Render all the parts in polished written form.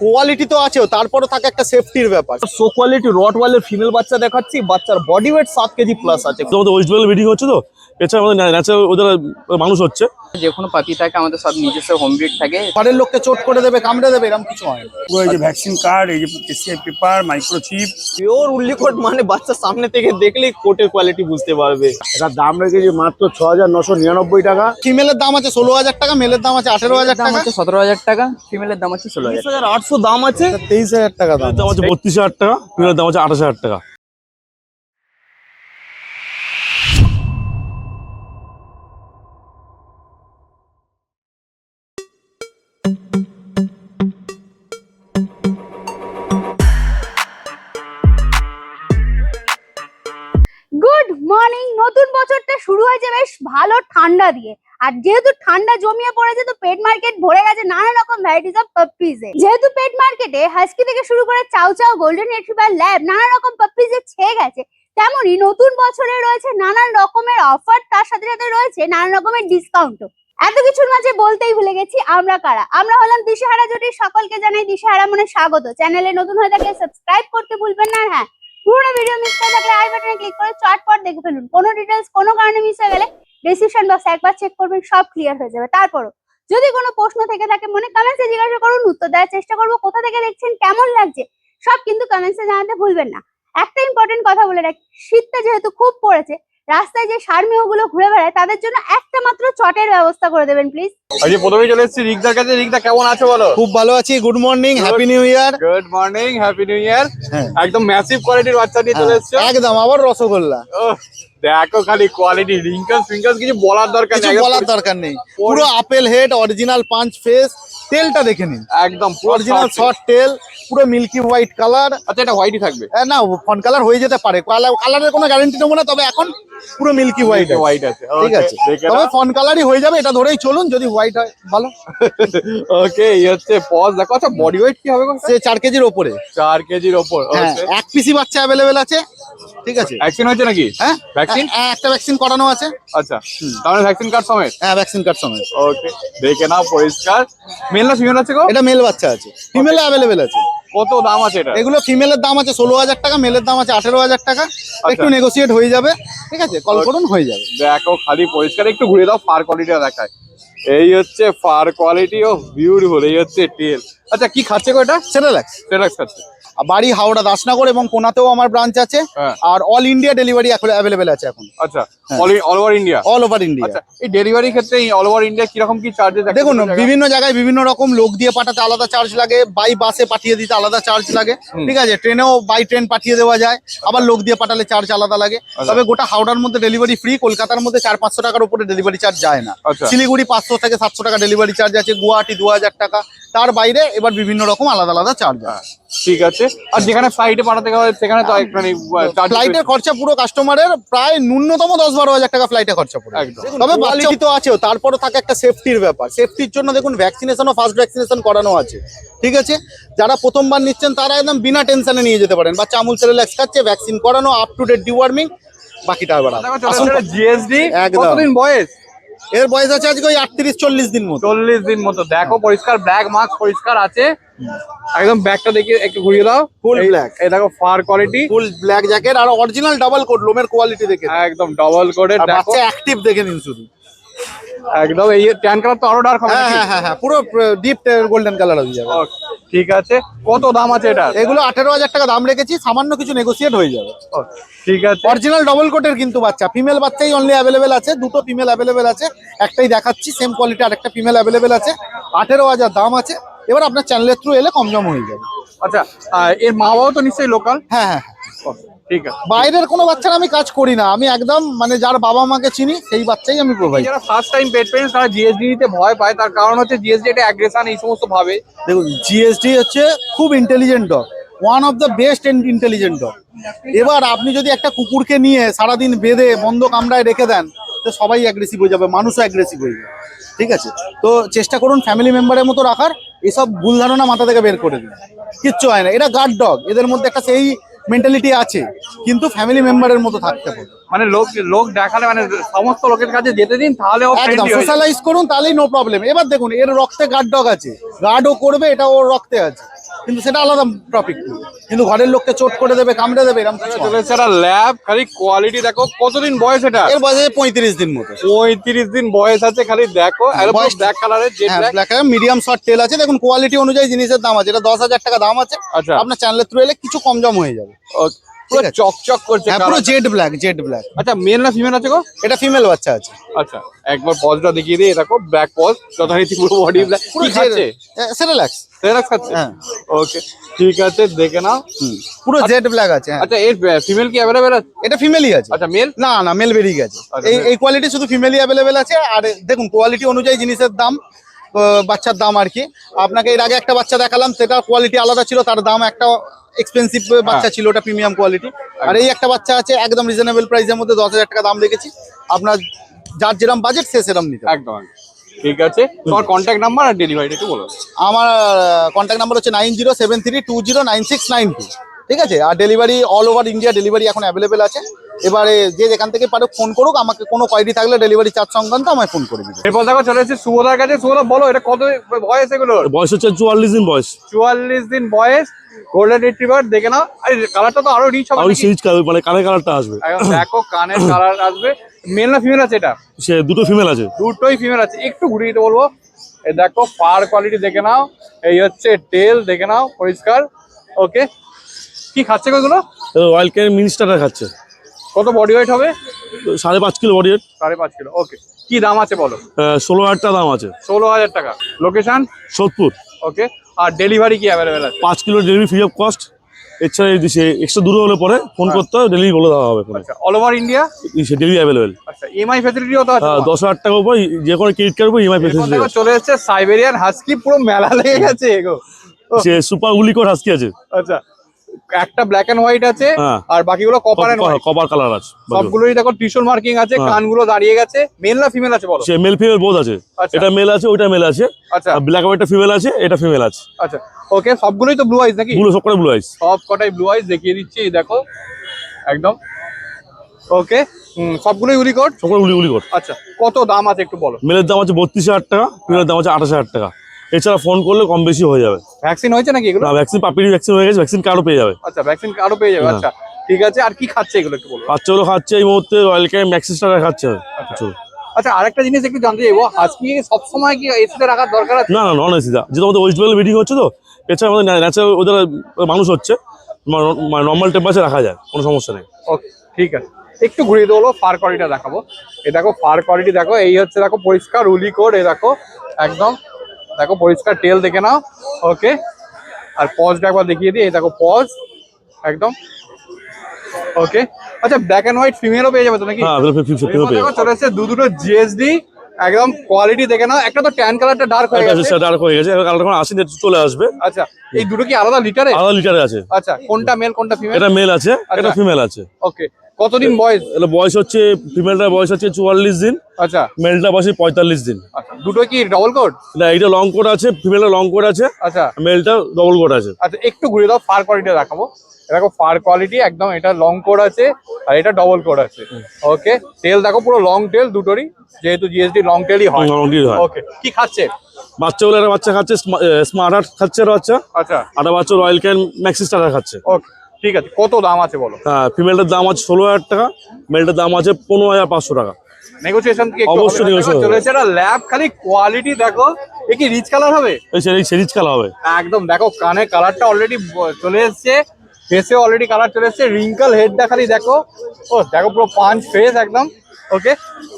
Quality তো আছে, তারপরে থাকে একটা সেফটির ব্যাপার। সো কোয়ালিটি রটওয়াইলার ফিমেল বাচ্চা দেখাচ্ছি, বাচ্চার বডি ওয়েট 7 কেজি প্লাস আছে। আমাদের ওয়েস্ট বেঙ্গল ব্রিডিং হচ্ছে তো, এছাড়া আমাদের ন্যাচারাল ওদের মানুষ হচ্ছে। যে কোনো পাখি থাকে আমাদের সব নিজস্ব হোম ব্রিড থাকে। ঘরের লোককে চোট করে দেবে, কামড়ে দেবে, এরকম কিছু হয় না। পুরো এই যে ভ্যাকসিন কার্ড, এই যে কেসিআই পেপার, মাইক্রোচিপ, পিওর উল্লি কোট, মানে বাচ্চা সামনে থেকে দেখলেই কোটের কোয়ালিটি বুঝতে পারবে। এটার দাম রেখেছি মাত্র 6,999 টাকা। ফিমেলের দাম আছে 16,000 টাকা, মেলের দাম আছে 18,000 দাম টাকা, হচ্ছে 17,000 টাকা, ফিমেলের দাম হচ্ছে 16,000। 800 দাম আছে। 23,000 টাকা দাম। দাম হচ্ছে 32,000 টাকা, ফিমেলের দাম হচ্ছে 28,000 টাকা। Good morning. নতুন বছরটা শুরু হয়েছে বেশ ভালো ঠান্ডা দিয়ে, আর যেহেতু ঠান্ডা জমিয়ে পড়েছে তো পেট মার্কেট ভরে গেছে নানা রকম ভ্যারাইটিস অফ পাপ্পিজে। যেহেতু পেট মার্কেটে হাস্কি থেকে শুরু করে চাউ চাউ, গোল্ডেন রিট্রিভার, ল্যাব, নানা রকম পাপ্পিজে ছেয়ে গেছে, তেমনই নতুন বছরে রয়েছে নানান রকমের অফার, তার সাথে সাথে রয়েছে নানান রকমের ডিসকাউন্টও। এত কিছুর মাঝে বলতেই ভুলে গেছি আমরা কারা। আমরা হলাম দিশেহারা জুটি। সকলকে জানাই দিশেহারা মনে স্বাগত। চ্যানেলে নতুন হয়ে থাকলে সাবস্ক্রাইব করতে ভুলবেন না। হ্যাঁ, পুরো ভিডিও মিস করে থাকলে আই বাটনে ক্লিক করে চটপট দেখে ফেলুন। কোনো ডিটেলস কোনো কারণে মিস হয়ে গেলে ডেসক্রিপশন বক্সে একবার চেক করবেন, সব ক্লিয়ার হয়ে যাবে। তারপরও যদি কোনো প্রশ্ন থেকে থাকে মনে কমেন্টসে জিজ্ঞাসা করুন, উত্তর দেওয়ার চেষ্টা করবো। কোথা থেকে দেখছেন, কেমন লাগছে, সব কিন্তু কমেন্টসে জানাতে ভুলবেন না। একটা ইম্পর্টেন্ট কথা বলে রাখি, শীতটা যেহেতু খুব পড়েছে, রাস্তায় যে সারমেয়গুলো ঘুরে বেড়ায় তাদের জন্য একটা মাত্র চটের ব্যবস্থা করে দেবেন প্লিজ। আজকে প্রথমেই চলে এসেছি রিকদার কাছে। রিকদা কেমন আছো বলো? খুব ভালো আছি। Good morning, happy new year. Good morning, happy new year. একদম ম্যাসিভ কোয়ালিটির বাচ্চা নিয়ে চলে এসেছো। একদম, আবার রসগোল্লা। দেখো খালি কোয়ালিটি, রিঙ্কলস ফিঙ্কলস কিছু বলার দরকার নেই, কিছু বলার দরকার নেই। পুরো আপেল হেড, অরিজিনাল পাঁচ ফেস, টেলটা দেখে নিন, একদম অরিজিনাল শর্ট টেল, পুরো মিল্কি হোয়াইট কালার। আচ্ছা, এটা হোয়াইটই থাকবে না, ফন কালার হয়ে যেতে পারে, কালারের কোনো গ্যারান্টি নেবো না, তবে এখন পুরো মিল্কি হোয়াইট হোয়াইট আছে। ঠিক আছে, তবে ফন কালারই হয়ে যাবে, এটা ধরেই চলুন। যদি হোয়াইট হয় ভালো। ওকে, এই হচ্ছে পজ। দেখো আচ্ছা, বডি ওয়েট কি হবে? সে 4 কেজির ওপরে। 4 কেজির ওপর। হ্যাঁ, এক পিসি বাচ্চা অ্যাভেলেবেল আছে। ঠিক আছে, ভ্যাকসিন হয়েছে নাকি? হ্যাঁ, ভ্যাকসিন, একটা ভ্যাকসিন করানো আছে। আচ্ছা, তাহলে ভ্যাকসিন কার্ড সমেত? হ্যাঁ, ভ্যাকসিন কার্ড সমেত। ওকে, দেখে নাও পরিষ্কার। মেল না ফিমেল আছে গো? এটা মেল বাচ্চা আছে, ফিমেল অ্যাভেলেবেল আছে। কত দাম আছে এটা? এগুলো ফিমেলের দাম আছে 16,000 টাকা, মেলের দাম আছে 18,000 টাকা। একটু নেগোসিয়েট হয়ে যাবে, ঠিক আছে, কল করুন, হয়ে যাবে। দেখো খালি পরিষ্কার, একটু ঘুরে দাও, ফার কোয়ালিটিটা দেখায়। এই হচ্ছে ফার কোয়ালিটি, ও বিউটিফুল। এই হচ্ছে টেল। আচ্ছা, কি খাচ্ছে গো এটা? সেরেলাক্স। রিল্যাক্স খাচ্ছে। বাড়ি হাওড়া দাসনগর এবং কোনাতেও আমার ব্রাঞ্চ আছে। হ্যাঁ। আর অল ইন্ডিয়া ডেলিভারি অ্যাভেলেবেল আছে এখন। আচ্ছা, all over India? All over India. আচ্ছা, এই ডেলিভারি ক্ষেত্রে অল ওভার ইন্ডিয়া কিরকম কি চার্জেস? দেখুন, বিভিন্ন জায়গায় বিভিন্ন রকম, লোক দিয়ে পাঠাতে আলাদা চার্জ লাগে, বাই বাসে পাঠিয়ে দিতে আলাদা চার্জ লাগে। ঠিক আছে, ট্রেনেও বাই ট্রেন পাঠিয়ে দেওয়া যায়, আবার লোক দিয়ে পাঠালে চার্জ আলাদা লাগে। তবে গোটা হাওড়ার মধ্যে ডেলিভারি ফ্রি, কলকাতার মধ্যে 400-500 টাকার উপরে ডেলিভারি চার্জ যায় না। শিলিগুড়ি 500 থেকে 700 টাকা ডেলিভারি চার্জ আছে, গুয়াহাটি 2000 টাকা। তার বাইরে এবার বিভিন্ন রকম আলাদা আলাদা চার্জ আছে। ঠিক আছে, আর যেখানে ফ্লাইটে পাঠাতে হয় সেখানে তো মানে ফ্লাইটের খরচা পুরো কাস্টমারের প্রায় ন্যূনতম 10-12 হাজার টাকা ফ্লাইটে খরচা পড়ে। তবে কোয়ালিটি তো আছে, তারপরে থাকে একটা সেফটির ব্যাপার। সেফটির জন্য দেখুন, ভ্যাকসিনেশনও ফার্স্ট ভ্যাকসিনেশন করানো আছে। ঠিক আছে, যারা প্রথমবার নিচ্ছেন তারা একদম বিনা টেনশনে নিয়ে যেতে পারেন। বাচ্চা আমুল সেরেলাক্স খাচ্ছে, ভ্যাকসিন করানো, আপ টু ডেট ডিওয়ার্মিং, বাকিটা এবার জিএসডি। কতদিন বয়স? এর বয়স আছে আজকে ওই 38-40 দিন মতো। 40 দিন মতো। দেখো পরিষ্কার, ব্ল্যাক মার্ক পরিষ্কার আছে একদম। ব্যাগটা দেখে একটু ঘুরিয়ে দাও। Full black. এই দেখো fur quality, full black jacket, আর অরিজিনাল ডাবল কোট। লোমের কোয়ালিটি দেখে একদম ডাবল কোটের। বাচ্চা অ্যাক্টিভ দেখে নিন শুধু, একদম। এই ট্যান কালার তো আরো ডার্ক হবে। হ্যাঁ, পুরো ডিপ গোল্ডেন কালার হয়ে যাবে। ঠিক আছে, কত দাম আছে এটা? এগুলো 18,000 টাকা দাম রেখেছি, সামান্য কিছু নেগোসিয়েট হয়ে যাবে। ঠিক আছে, অরিজিনাল ডবল কোটের কিন্তু বাচ্চা, ফিমেল বাচ্চাই অনলি অ্যাভেলেবেল আছে। দুটো ফিমেল অ্যাভেলেবেল আছে, একটাই দেখাচ্ছি সেম কোয়ালিটি, আর একটা ফিমেল অ্যাভেলেবেল আছে। 18,000 দাম আছে। এবার আপনার চ্যানেলের থ্রু এলে কম জম হয়ে যাবে। আচ্ছা, এর মা বাবা তো নিশ্চয়ই লোকাল? হ্যাঁ, ঠিক আছে। বাইরের কোনো বাচ্চার আমি কাজ করি না, আমি একদম মানে যার বাবা মাকে চিনি সেই বাচ্চাই আমি প্রোভাইড। যারা ফার্স্ট টাইম পেট পেরেন্টস তারা জিএসডি নিতে ভয় পায়, তার কারণ হচ্ছে জিএসডি এটা অ্যাগ্রেশন, এই সমস্ত ভাবে। দেখুন, জিএসডি হচ্ছে খুব intelligent dog, one of the best intelligent dog. এবার আপনি যদি একটা কুকুরকে নিয়ে সারাদিন বেঁধে বন্ধ কামরায় রেখে দেন, তো সবাই অ্যাগ্রেসিভ হয়ে যাবে, মানুষও অ্যাগ্রেসিভ হয়ে যাবে। ঠিক আছে, তো চেষ্টা করুন ফ্যামিলি মেম্বারের মতো রাখার। এসব ভুল ধারণা মাথা থেকে বের করে দিন, কিচ্ছু হয় না। এটা গার্ড ডগ, এদের মধ্যে একটা সেই মেন্টালিটি আছে, কিন্তু ফ্যামিলি মেম্বারের মতো থাকতে হবে। মানে লোক দেখালে, মানে সমস্ত লোকের কাছে যেতে দিন, তাহলে একদম সোশ্যালাইজ করুন, তাহলেই নো প্রবলেম। এবার দেখুন, এর রক্তে গার্ড ডগ আছে, গার্ডও করবে, এটা ওর রক্তে আছে। কিন্তু সেটা আলাদা প্রফিট। কিন্তু ঘরের লোককে চোট করে দেবে, কামড়ে দেবে, এরকম কিছু হয় না। চলে এসছে একটা ল্যাব, খালি কোয়ালিটি দেখো। কতদিন বয়স এটা? এর বয়সে 35 দিন মতো। 35 দিন বয়স আছে, খালি দেখো। বয়স ব্ল্যাক কালারের জেড হ্যাঁ, black. Black medium short tail আছে। দেখুন কোয়ালিটি অনুযায়ী জিনিসের দাম আছে। এটা 10,000 টাকা দাম আছে। আচ্ছা। আপনার চ্যানেলের থ্রু এলে কিছু কম জম হয়ে যাবে। পুরো ঠিক আছে। চকচক করছে হ্যাঁ, পুরো colour টা। Jet black, jet black. আচ্ছা, মেল না ফিমেল আছে গো? এটা ফিমেল বাচ্চা আছে। আচ্ছা, একবার পজটা দেখিয়ে দিয়ে। দেখো ব্ল্যাক পজ, যথারীতি পুরো বডি ব্ল্যাক। পুরো কি খাচ্ছে? সেরেলাক্স। রিল্যাক্স খাচ্ছে? হ্যাঁ। ওকে, ঠিক আছে, দেখে নাও। পুরো জেড ব্ল্যাক আছে। হ্যাঁ। আচ্ছা, এর ফিমেল কি অ্যাভেলেবেল আছে? এটা ফিমেলই আছে। আচ্ছা, মেল? না না, মেল বেরিয়ে গেছে। আচ্ছা, এই male। এই কোয়ালিটি শুধু ফিমেলই অ্যাভেলেবেল আছে। আর দেখুন কোয়ালিটি অনুযায়ী জিনিসের দাম, বাচ্চার দাম আর কি। আপনাকে এর আগে একটা বাচ্চা দেখালাম, সেটা কোয়ালিটি আলাদা ছিল, তার দাম একটা এক্সপেন্সিভ বাচ্চা ছিল, ওটা প্রিমিয়াম কোয়ালিটি। আর এই একটা বাচ্চা আছে একদম রিজনেবল প্রাইসের মধ্যে, 10,000 টাকা দাম রেখেছি। আপনার যার যেরকম বাজেট সে সেরকম নিতে পারে। একদম একদম। ঠিক আছে, তোমার কন্ট্যাক্ট নাম্বার আর ডেলিভারিটা একটু বলো। আমার কন্ট্যাক্ট নাম্বার হচ্ছে 9073209692। ঠিক আছে। আর delivery all over India delivery এখন অ্যাভেলেবেল আছে। এবারে যে যেখান থেকে পারো ফোন করুক, আমাকে কোনো কোয়ারি থাকলে ডেলিভারি চার্জ সংক্রান্ত আমায় ফোন করে দিবে। এরপর দেখো চলে এসেছে শুভদার কাছে। শুভদা বলো, এটা কত বয়স এগুলোর? বয়স হচ্ছে 44 দিন বয়স। 44 দিন বয়স, গোল্ডেন রিট্রিভার। দেখে নাও, আরে কালারটা তো আরো রিচ হবে আর নাকি? সিরিজ মানে কানের কালারটা আসবে। একদম দেখো, কানের কালার আসবে। মেল না ফিমেল আছে এটা? সে দুটো ফিমেল আছে। দুটোই ফিমেল আছে। একটু ঘুরিয়ে দিতে বলবো। এই দেখো ফার কোয়ালিটি দেখে নাও। এই হচ্ছে টেল, দেখে নাও পরিষ্কার। ওকে, কি খাচ্ছে গো এগুলো? রয়্যাল ক্যান মিনি স্টার্টার খাচ্ছে। কত বডি ওয়েট হবে? 5.5 কিলো বডি ওয়েট। 5.5 কিলো। ওকে, কি দাম আছে বলো? 16,000 টাকা দাম আছে। 16,000 টাকা। লোকেশন? সোদপুর। ওকে, আর ডেলিভারি কি অ্যাভেলেবেল আছে? 5 kilo delivery free of cost. এছাড়া এক্সট্রা দূরে হলে পরে ফোন করতে হবে, ডেলিভারি বলে দেওয়া হবে। আচ্ছা, all over India? Delivery available. আচ্ছা, ইএমআই ফ্যাসিলিটিও তো আছে? 10,000 টাকার উপর যে কোনো ক্রেডিট কার্ড উপর ইএমআই এরপর ফেসিলিটি দেখো আছে। চলে এসেছে সাইবেরিয়ান হাস্কি। পুরো মেলা লেগে গেছে এগো। সে সুপার উলিকোড হাস্কি আছে। আচ্ছা, একটা ব্ল্যাক এন্ড হোয়াইট আছে, হ্যাঁ। আর বাকিগুলো copper and white. Cover colour আছে। সবগুলোই দেখো টিস্যুল মার্কিং আছে, হ্যাঁ। কানগুলো দাঁড়িয়ে গেছে। মেল না ফিমেল আছে বলো? সে মেল ফিমেল বোথ আছে। আচ্ছা। এটা মেল আছে, ওইটা মেল আছে। আচ্ছা আর ব্ল্যাক হোয়াইটটা ফিমেল আছে, এটা ফিমেল আছে। আচ্ছা, ওকে, সবগুলোই তো ব্লু আইস নাকি? ব্লু, সব করে ব্লু আইস। সব কটাই ব্লু আইস দেখিয়ে দিচ্ছি, এই দেখো একদম। ওকে, সবগুলোই উলিকোড। সব করে উলিকোড। আচ্ছা, কত দাম আছে একটু বলো? মেলের দাম আছে 32,000 টাকা, ফিমেলের দাম আছে 28,000 টাকা। এছাড়া ফোন করলে কম বেশি হয়ে যাবে। ভ্যাকসিন হয়েছে নাকি এগুলো? না, ভ্যাকসিন পাপির ভ্যাকসিন হয়ে গেছে, ভ্যাকসিন কার্ডও পেয়ে যাবে। আচ্ছা, ভ্যাকসিন আরো পেয়ে যাবে। হ্যাঁ। আচ্ছা, ঠিক আছে। আর কি খাচ্ছে এগুলো একটু বলো? বাচ্চাগুলো খাচ্ছে এই মুহূর্তে রয়্যাল ক্যান ম্যাক্সি স্টার খাচ্ছে। আচ্ছা। আচ্ছা, আরেকটা জিনিস একটু জানতে চাইবো, হাস্কি সবসময় কি এসিতে রাখার দরকার আছে? না না, নন এসি দা, যেহেতু আমাদের ওয়েস্ট বেঙ্গল মিটিং হচ্ছে, তো এছাড়া আমাদের ন্যাচারাল ওদের মানুষ হচ্ছে, নর্মাল টেম্পারেচার রাখা যায়, কোনো সমস্যা নেই। ওকে, ঠিক আছে। একটু ঘুরিয়ে দেবো, ফার কোয়ালিটিটা দেখাবো। এই দেখো ফার কোয়ালিটি দেখো। এই হচ্ছে দেখো পরিষ্কার উলিকোড। এই দেখো একদম, দেখো পরিষ্কার টেল দেখে নাও। ওকে, আর পজটা একবার দেখিয়ে দিই। এই দেখো পজ একদম। ওকে, আচ্ছা, ব্ল্যাক এন্ড হোয়াইট ফিমেলও পেয়ে যাবে তো নাকি? হ্যাঁ, এরপর দেখো চলে এসেছে দুটো জিএসডি। একদম কোয়ালিটি দেখে নাও। একটা তো ট্যান কালারটা ডার্ক হয়ে গেছে। ডার্ক হয়ে গেছে, কালারটা এখন আসেনি, চলে আসবে। আচ্ছা, এই দুটো কি আলাদা লিটারে? আলাদা লিটারে আছে। আচ্ছা, কোনটা মেল কোনটা ফিমেল? এটা মেল আছে, এটা আচ্ছা। ফিমেল আছে। ওকে, কতদিন বয়স? এটা বয়স হচ্ছে, ফিমেলটার বয়স হচ্ছে 44 দিন, আচ্ছা মেলটা বয়স 45 দিন। আচ্ছা, দুটো কি ডবল কোড? না, এটা লং কোড আছে, ফিমেলটা লং কোড আছে, আচ্ছা মেলটা ডবল কোড আছে। আচ্ছা, একটু ঘুরে দাও, ফার কোয়ালিটি দেখাবো। দেখো ফার কোয়ালিটি একদম, এটা লং কোড আছে আর এটা ডবল কোড আছে। ওকে, টেল দেখো পুরো লং টেল দুটোরই, যেহেতু জিএসডি লং টেলই হয়। ওকে, কি খাচ্ছে? বাচ্চাগুলো একটা বাচ্চা খাচ্ছে স্মার্ট হার্ট খাচ্ছে, একটা বাচ্চা। আচ্ছা, আর একটা বাচ্চা রয়্যাল ক্যান ম্যাক্সি স্টার খাচ্ছে। ওকে, ঠিক আছে। কত দাম আছে বলো? হ্যাঁ, ফিমেলটার দাম আছে 16,000 টাকা, মেলটার দাম আছে 15,500 টাকা। নেগোসিয়েশন কি একটু অবশ্যই হবে? negotiation দেখো, চলে এসেছে একটা ল্যাব, খালি কোয়ালিটি দেখো। এ কি রিচ কালার হবে? এই সিরিজ খেলা হবে। একদম দেখো, কানে কালারটা অলরেডি চলে এসেছে, ফেসে অলরেডি কালার চলে এসেছে। রিঙ্কল হেডটা খালি দেখো। ও দেখো, পুরো পাঁচ ফেস একদম। ওকে,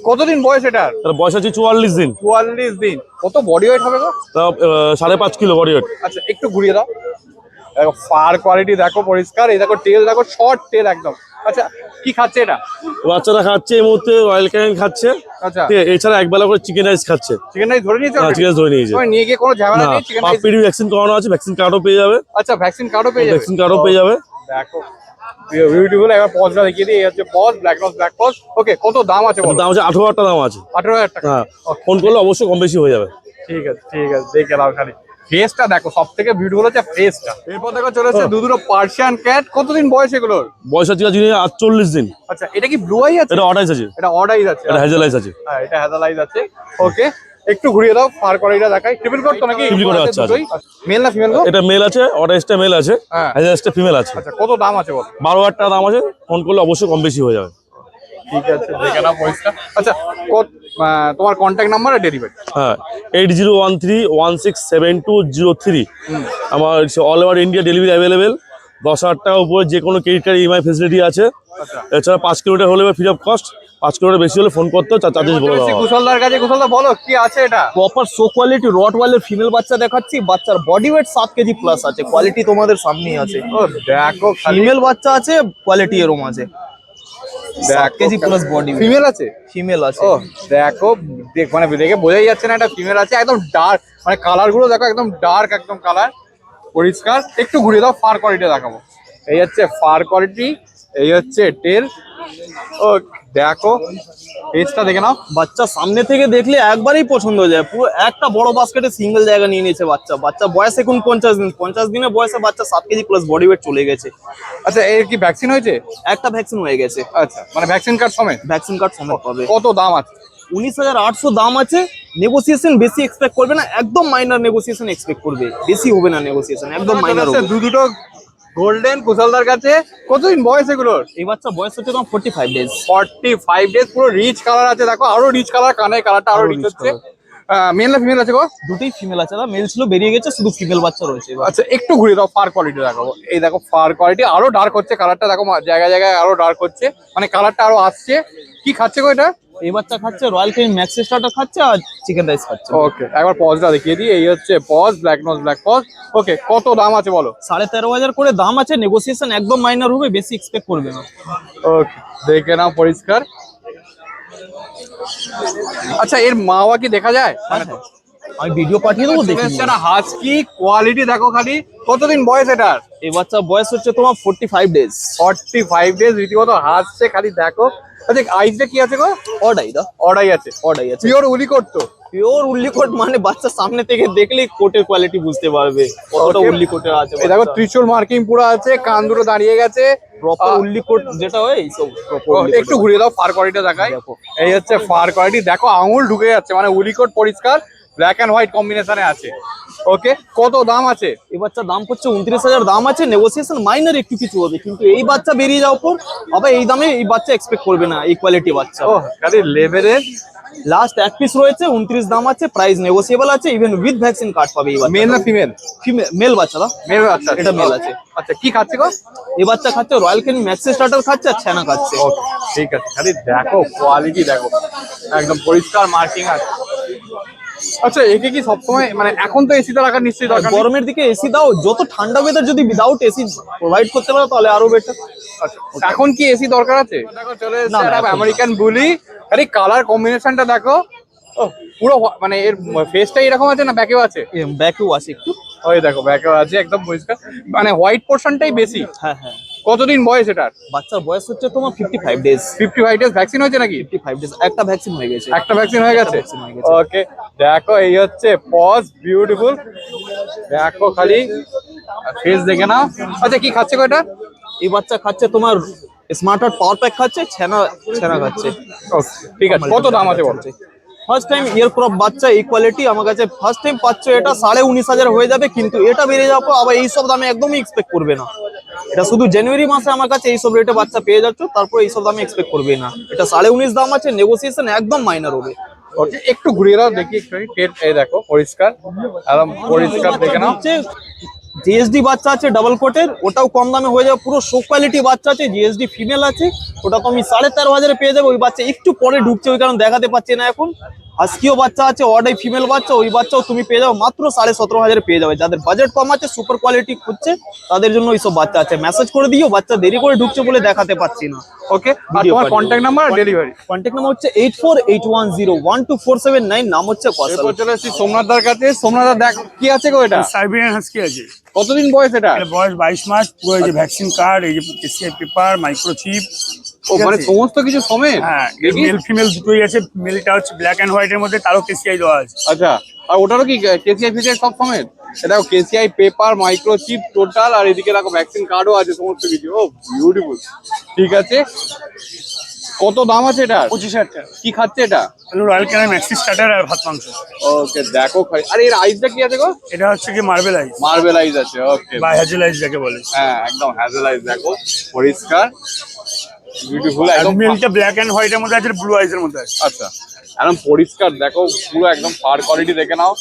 কতদিন বয়স এটার? তার বয়স আছে 44 দিন। 44 দিন। কত বডি ওয়েট হবে গো? তা 5.5 কিলো বডি ওয়েট। আচ্ছা, একটু ঘুরিয়ে দাও। দেখো ফার কোয়ালিটি দেখো পরিষ্কার। এই দেখো টেল দেখো, শর্ট টেল একদম। আচ্ছা, কি খাচ্ছে এটা? বাচ্চারা খাচ্ছে এই মুহূর্তে রয়্যাল ক্যান খাচ্ছে। আচ্ছা, ঠিক আছে, এছাড়া একবেলা করে চিকেন রাইস খাচ্ছে। চিকেন রাইস ধরে নিয়েছে? চিকেন রাইস ধরে নিয়েছে। তুমি নিয়ে গিয়ে কোনো ঝামেলা না, নেই? চিকেন রাইস, পাপির ভ্যাকসিন করানো আছে, ভ্যাকসিন কার্ডও পেয়ে যাবে। আচ্ছা, ভ্যাকসিন কার্ডও পেয়ে যাবে। ভ্যাকসিন কার্ডও পেয়ে যাবে। দেখো বিউটিফুল। এবার পজটা দেখিয়ে দিই। এই হচ্ছে paws, black নস black paws. Okay, কত দাম আছে বলো? দাম আছে 18,000 টাকা দাম আছে। 18,000 টাকা। হ্যাঁ, ফোন করলে অবশ্যই কম বেশি হয়ে যাবে। ঠিক আছে, ঠিক আছে, দেখে নাও খালি। ফেসটা দেখো, সব থেকে বিউটিফুল হচ্ছে ফেসটা। এরপর দেখো চলে এসেছে দুটো পার্সিয়ান ক্যাট। কতদিন বয়স এগুলোর? বয়স আছে 48 দিন। আচ্ছা, এটা কি ব্লু আই আছে? এটা অর্ডাইস আছে, এটা অর্ডাইজ আছে। এটা হ্যাজেল আইস আছে। হ্যাঁ, এটা হ্যাজালাইজ আছে। ওকে, একটু ঘুরিয়ে দাও, ফার কোয়ালিটিটা দেখাই। ট্রিপল কোট তো নাকি? Triple coat, আচ্ছা, মেল না ফিমেল গো? এটা মেল আছে, অর্ডার মেল আছে, হ্যাঁ। হাজারটা ফিমেল আছে। আচ্ছা, কত দাম আছে বল? 12,000 টাকা দাম আছে, ফোন করলে অবশ্যই কম বেশি হয়ে যাবে। ঠিক আছে, দেখে নাও পয়সা। আচ্ছা, তোমার কন্ট্যাক্ট নাম্বার আর ডেলিভারি? হ্যাঁ, 8013167203। আমার all over India delivery available. 10,000 টাকার উপরে যে কোনো ক্রেডিট কার্ড ইএমআই ফেসিলিটি আছে। আচ্ছা, এছাড়া 5 কিলোমিটার হলে ফ্রি অফ কস্ট, 5 কিলোমিটার বেশি হলে ফোন করতে চার্জেস বলে দেওয়া হয়। কুশলদার কাছে, কুশলদা বলো কি আছে এটা? প্রপার শো কোয়ালিটি রটওয়াইলের ফিমেল বাচ্চা দেখাচ্ছি। বাচ্চার বডি ওয়েট 7 কেজি প্লাস আছে, কোয়ালিটি তোমাদের সামনেই আছে। ও দেখো, ফিমেল বাচ্চা আছে, কোয়ালিটি এরম আছে। 7 কেজি প্লাস বডি ফিমেল আছে? ফিমেল আছে। ও দেখো, মানে দেখে বোঝাই যাচ্ছে না এটা ফিমেল আছে। একদম ডার্ক, মানে কালার গুলো দেখো একদম ডার্ক, একদম কালার পরিষ্কার। একটু ঘুরিয়ে দাও, ফার কোয়ালিটি দেখাবো। এই হচ্ছে ফার কোয়ালিটি, এই হচ্ছে টেল। ও দেখো, ফেসটা দেখে নাও। বাচ্চা সামনে থেকে দেখলে একবারেই পছন্দ হয়ে যায়। পুরো একটা বড় বাস্কেটে সিঙ্গেল জায়গা নিয়ে নিয়েছে বাচ্চা। বাচ্চা বয়স এখন 50 দিন। 50 দিনের বয়সে বাচ্চা 7 কেজি প্লাস বডি ওয়েট চলে গেছে। আচ্ছা, এর কি ভ্যাকসিন হয়েছে? একটা ভ্যাকসিন হয়ে গেছে। আচ্ছা, মানে ভ্যাকসিন কার্ড সমেত? ভ্যাকসিন কার্ড সমেত পাবে। কত দাম আছে? 19,800 দাম আছে। নেগোসিয়েশন বেশি এক্সপেক্ট করবে না, একদম মাইনার নেগোসিয়েশন এক্সপেক্ট করবে। বেশি হবে না নেগোসিয়েশন, একদম মাইনার হবে। দুটো গোল্ডেন কুশলদার কাছে। কতদিন বয়স এগুলোর? এই বাচ্চা বয়স হচ্ছে তোমার 45 ডেজ। 45 ডেজ। পুরো রিচ কালার আছে, দেখো আরো রিচ কালার, কানের কালারটা আরো রিচ হচ্ছে। মেল না ফিমেল আছে গো? দুটোই ফিমেল আছে। মেল ছিল, বেরিয়ে গেছে, শুধু ফিমেল বাচ্চা রয়েছে এবার। আচ্ছা, একটু ঘুরে দাও, ফার কোয়ালিটি দেখাবো। এই দেখো ফার কোয়ালিটি আরো ডার্ক হচ্ছে, কালারটা দেখো জায়গায় জায়গায় আরো ডার্ক হচ্ছে, মানে কালারটা আরো আসছে। কি খাচ্ছে গো এটা? এই বাচ্চা খাচ্ছে রয়্যাল কেন ম্যাক্স স্টার্টার খাচ্ছে আর চিকেন রাইস খাচ্ছে। ওকে, একবার পজটা দেখিয়ে দিই। এই হচ্ছে paws, black nose black paws. Okay, কত দাম আছে বলো? 13,500 করে দাম আছে। নেগোসিয়েশন একদম মাইনার হবে, বেশি এক্সপেক্ট করবে না। ওকে, দেখে নাও পরিষ্কার। আচ্ছা, এর মাওয়া কি দেখা যায়? আমি ভিডিও পাঠিয়ে দেবো, দেখে নিও। হাস্কি কোয়ালিটি দেখো খালি। কতদিন বয়স এটার? এই বাচ্চা বয়স হচ্ছে তোমার 45 ডেজ। 45 ডেজ, রীতিমতো হাসছে খালি দেখো। আচ্ছা, আইসটা কি আছে গো? অডাই দা, অর্ডাই আছে? অডাই আছে। পিওর উলি করতো? পিওর উল্লি কোট, মানে বাচ্চা সামনে থেকে দেখলেই কোটের কোয়ালিটি বুঝতে পারবে কতটা Okay. উল্লি কোটের আছে। এই দেখো ত্রিশূল মার্কিং পুরো আছে, কান দুটো দাঁড়িয়ে গেছে। প্রপার উল্লি কোট যেটা হয় এইসব একটু ঘুরিয়ে দাও, ফার কোয়ালিটিটা দেখাই। এই হচ্ছে ফার কোয়ালিটি, দেখো আঙুল ঢুকে যাচ্ছে, মানে উলিকোট পরিষ্কার, ব্ল্যাক এন্ড হোয়াইট কম্বিনেশনে আছে। ওকে, কত দাম আছে? এই বাচ্চার দাম হচ্ছে 29,000 দাম আছে। নেগোসিয়েশন মাইনার একটু কিছু হবে, কিন্তু এই বাচ্চা বেরিয়ে যাওয়ার পর আবার এই দামে এই বাচ্চা এক্সপেক্ট করবে না, এই কোয়ালিটি বাচ্চা। ও খালি লেভেলের। লাস্ট এক পিস রয়েছে, 29 দাম আছে, প্রাইস নেগোসিয়েবল আছে, ইভেন উইথ ভ্যাকসিন কার্ড পাবে এই বাচ্চা। মেল না ফিমেল? মেল বাচ্চা দা, মেল। আচ্ছা, এটা মেল আছে। আচ্ছা, কি খাচ্ছে গো? এই বাচ্চা খাচ্ছে রয়্যাল কেন ম্যাক্স স্টার্টার খাচ্ছে আর ছানা খাচ্ছে। ওকে, ঠিক আছে, খালি দেখো কোয়ালিটি দেখো, একদম পরিষ্কার মার্কিং আছে। আচ্ছা, একে কি সবসময়, মানে এখন তো এসিতে রাখার নিশ্চয়ই দরকার নেই? গরমের দিকে এসি দাও, যত ঠান্ডা ওয়েদার যদি উইদাউট এসি প্রোভাইড করতে পারো তাহলে আরো বেটার। আচ্ছা, এখন কি এসি দরকার আছে? দেখো চলে না, এসেছে এখন না। আমেরিকান বুলি। আরে কালার কম্বিনেশনটা দেখো। ও পুরো মানে এর ফেসটাই এরকম আছে না ব্যাকেও আছে? ব্যাকেও আছে একটু। ওই দেখো ব্যাকেও আছে, একদম পরিষ্কার, মানে হোয়াইট পোর্শনটাই বেশি। হ্যাঁ হ্যাঁ। কতদিন বয়স এটার? বাচ্চার বয়স হচ্ছে তোমার 55 ডেজ। 55 ডেজ। ভ্যাকসিন হয়েছে নাকি? 55 ডেজ, একটা ভ্যাকসিন হয়ে গেছে। একটা ভ্যাকসিন হয়ে গেছে? vaccine হয়ে গেছে। ওকে, দেখো এই হচ্ছে পজ, বিউটিফুল। দেখো খালি ফেস দেখে নাও। আচ্ছা, কি খাচ্ছে গো এটা? এই বাচ্চা খাচ্ছে তোমার স্মার্ট হার্ট পাওয়ার প্যাক খাচ্ছে, ছানা খাচ্ছে। ওকে, ঠিক আছে, কত দাম আছে বলো? ফার্স্ট টাইম ইয়ার ক্রপ বাচ্চা এই কোয়ালিটি আমার কাছে ফার্স্ট টাইম পাচ্ছ। এটা 19,500 হয়ে যাবে, কিন্তু এটা বেড়ে যাওয়ার পর আবার এইসব দামে একদমই এক্সপেক্ট করবে না। এটা শুধু জানুয়ারি মাসে আমার কাছে এইসব রেটে বাচ্চা পেয়ে যাচ্ছ, তারপর এইসব দামে এক্সপেক্ট করবে না। এটা 19,500 দাম আছে, নেগোসিয়েশন একদম মাইনার হবে। ওকে, একটু ঘুরিয়ে দাও দেখি একটু। এই দেখো পরিষ্কার, একদম পরিষ্কার দেখে নাও। হচ্ছে জিএসডি বাচ্চা আছে ডাবল কোটের, ওটাও কম দামে হয়ে যাবে। পুরো শো কোয়ালিটি বাচ্চা আছে, জিএসডি ফিমেল আছে, ওটা তো আমি 13,500 পেয়ে যাবো। ওই বাচ্চা একটু পরে ঢুকছে, ওই কারণে দেখাতে পাচ্ছি না এখন। হাস্কিও বাচ্চা আছে, অর্ডাই ফিমেল বাচ্চা, ওই বাচ্চাও তুমি পেয়ে যাও মাত্র 17,500 পেয়ে যাবে। যাদের বাজেট কম আছে, সুপার কোয়ালিটি খুঁজছে, তাদের জন্য এইসব বাচ্চা আছে। মেসেজ করে দিও, বাচ্চা দেরি করে ঢুকছে বলে দেখাতে পাচ্ছি না। ওকে, আর তোমার কন্ট্যাক্ট নাম্বার আর ডেলিভারি? কন্ট্যাক্ট নাম্বার হচ্ছে 8481012479, নাম হচ্ছে কসাল। এরপর চলে এসেছি সোমনাথদার কাছে। সোমনাথদা দেখ কি আছে গো এটা? সাইবেরিয়ান হাস্কি আছে। কতদিন বয়স এটা? এর বয়স 22 মাস। পুরো এই যে ভ্যাকসিন কার্ড, এই যে কেসিআই পেপার, মাইক্রোচিপ। ও মানে সমস্ত কিছু সমেত? হ্যাঁ, দেখি। মেল ফিমেল দুটোই আছে। মেলটা হচ্ছে ব্ল্যাক এন্ড হোয়াইট এর মধ্যে, তারও কেসিআই দেওয়া আছে। আচ্ছা, আর ওটারও কি কেসিআই ফিসিআই সব সমেত? এটা কেসিআই পেপার, মাইক্রোচিপ টোটাল, আর এদিকে দেখো ভ্যাকসিন কার্ডও আছে, সমস্ত কিছু। ও বিউটিফুল, ঠিক আছে। কত দাম আছে এটা? 25,000 টাকা। কি খাচ্ছে এটা? রয়্যাল ক্যানেল ম্যাক্সি স্টার্টার আর ভাত মাংস। ওকে দেখো খাই। আরে এর আইসটা কি আছে গো? এটা হচ্ছে কি মার্বেল আইস মার্বেল আইস আছে। ওকে বা হ্যাজেল আইস যাকে বলে। হ্যাঁ একদম হ্যাজেল আইস দেখো পরিষ্কার বিউটিফুল আর একদম। মিলটা ব্ল্যাক এন্ড হোয়াইট এর মধ্যে আছে, ব্লু আইস এর মধ্যে আছে। আচ্ছা একদম পরিষ্কার দেখো পুরো একদম ফার কোয়ালিটি দেখে নাও।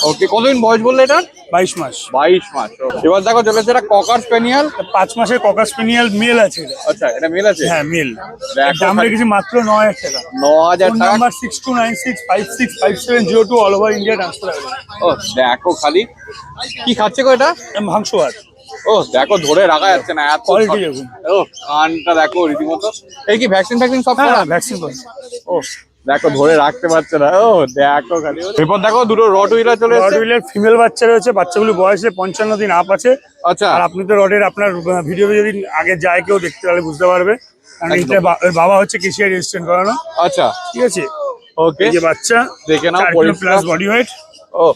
ওকে কতদিন বয়স বললে এটা? 22 মাস। 22 মাস। এবার দেখো চলেছে এটা ককার স্প্যানিয়াল। 5 মাসের ককার স্পেনিয়াল মেল আছে এটা। আচ্ছা এটা মেল আছে? হ্যাঁ মেল। দেখো দাম রেখেছি মাত্র 9,000 টাকা। 9,000 ফোন টাকা। Number 6296565702 all over India transfer হবে। ও দেখো খালি কি খাচ্ছে গো এটা? মাংস ভাত। ও দেখো ধরে রাখা যাচ্ছে না এত Quality দেখুন। ও কানটা দেখো রীতিমতো। এই কি ভ্যাকসিন সব হ্যাঁ করা? ভ্যাকসিন করে। ও দেখো ধরে রাখতে পারছে না। ও দেখো খালি। এরপর দেখো দুটো রড হুইলার চলে এসেছে। রডউইলার ফিমেল বাচ্চা রয়েছে, বাচ্চাগুলো বয়সে 55 দিন আপ আছে। আচ্ছা আর আপনি তো রডের আপনার ভিডিও যদি আগে যায় কেউ দেখতে তাহলে বুঝতে পারবে, কারণ একদম। এটা ওর বাবা হচ্ছে কেশিয়া রেজিস্ট্রেশন করানো। আচ্ছা ঠিক আছে, ওকে এই যে বাচ্চা দেখে নাও 4 কিলো পরিষ্কার। Plus body weight. ও